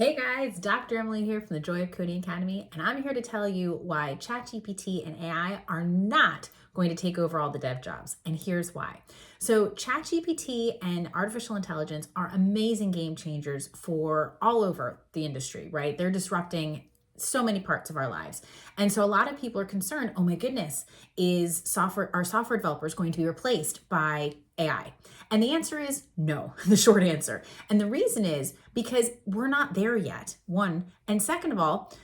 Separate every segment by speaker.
Speaker 1: Hey guys, Dr. Emily here from the Joy of Coding Academy, and I'm here to tell you why ChatGPT and AI are not going to take over all the dev jobs. And here's why. So, ChatGPT and artificial intelligence are amazing game changers for all over the industry, right? They're disrupting so many parts of our lives. And so a lot of people are concerned, oh my goodness, are software developers going to be replaced by AI? And the answer is no, the short answer. And the reason is because we're not there yet, one. And second of all,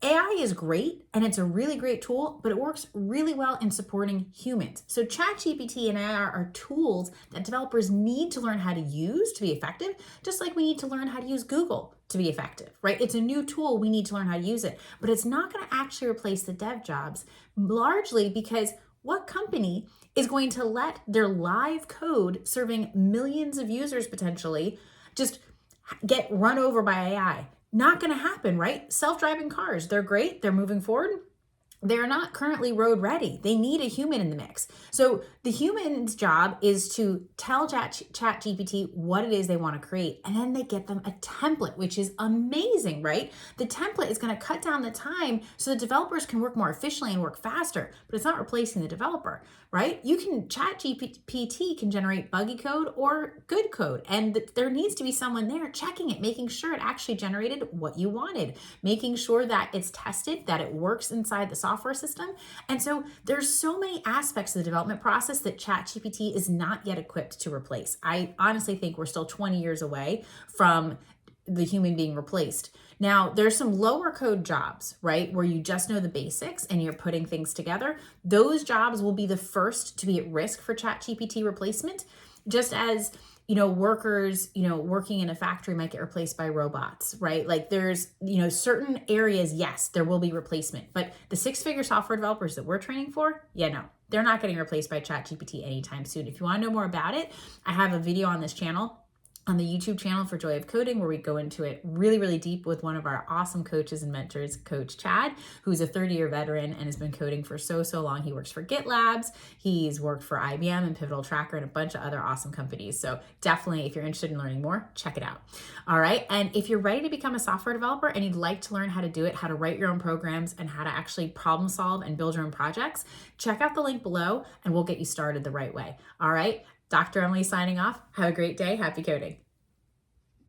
Speaker 1: AI is great and it's a really great tool, but it works really well in supporting humans. So ChatGPT and AI are tools that developers need to learn how to use to be effective, just like we need to learn how to use Google to be effective, right? It's a new tool. We need to learn how to use it, but it's not going to actually replace the dev jobs, largely because what company is going to let their live code serving millions of users potentially just get run over by AI? Not going to happen, right? Self-driving cars, they're great. They're moving forward. They're not currently road ready. They need a human in the mix. So the human's job is to tell ChatGPT what it is they want to create, and then they get them a template, which is amazing, right? The template is going to cut down the time so the developers can work more efficiently and work faster, but it's not replacing the developer, right? ChatGPT can generate buggy code or good code, and there needs to be someone there checking it, making sure it actually generated what you wanted, making sure that it's tested, that it works inside the software system. And so there's so many aspects of the development process that ChatGPT is not yet equipped to replace. I honestly think we're still 20 years away from the human being replaced. Now, there's some lower code jobs, right, where you just know the basics and you're putting things together. Those jobs will be the first to be at risk for ChatGPT replacement, just as workers, working in a factory might get replaced by robots, right? Like there's, certain areas, yes, there will be replacement, but the six-figure software developers that we're training for, no, they're not getting replaced by ChatGPT anytime soon. If you want to know more about it, I have a video on this channel, on the YouTube channel for Joy of Coding, where we go into it really, really deep with one of our awesome coaches and mentors, Coach Chad, who's a 30-year veteran and has been coding for so long. He works for GitLabs. He's worked for IBM and Pivotal Tracker and a bunch of other awesome companies. So definitely, if you're interested in learning more, check it out. All right. And if you're ready to become a software developer and you'd like to learn how to do it, how to write your own programs and how to actually problem solve and build your own projects, check out the link below and we'll get you started the right way. All right. Dr. Emily signing off. Have a great day. Happy coding.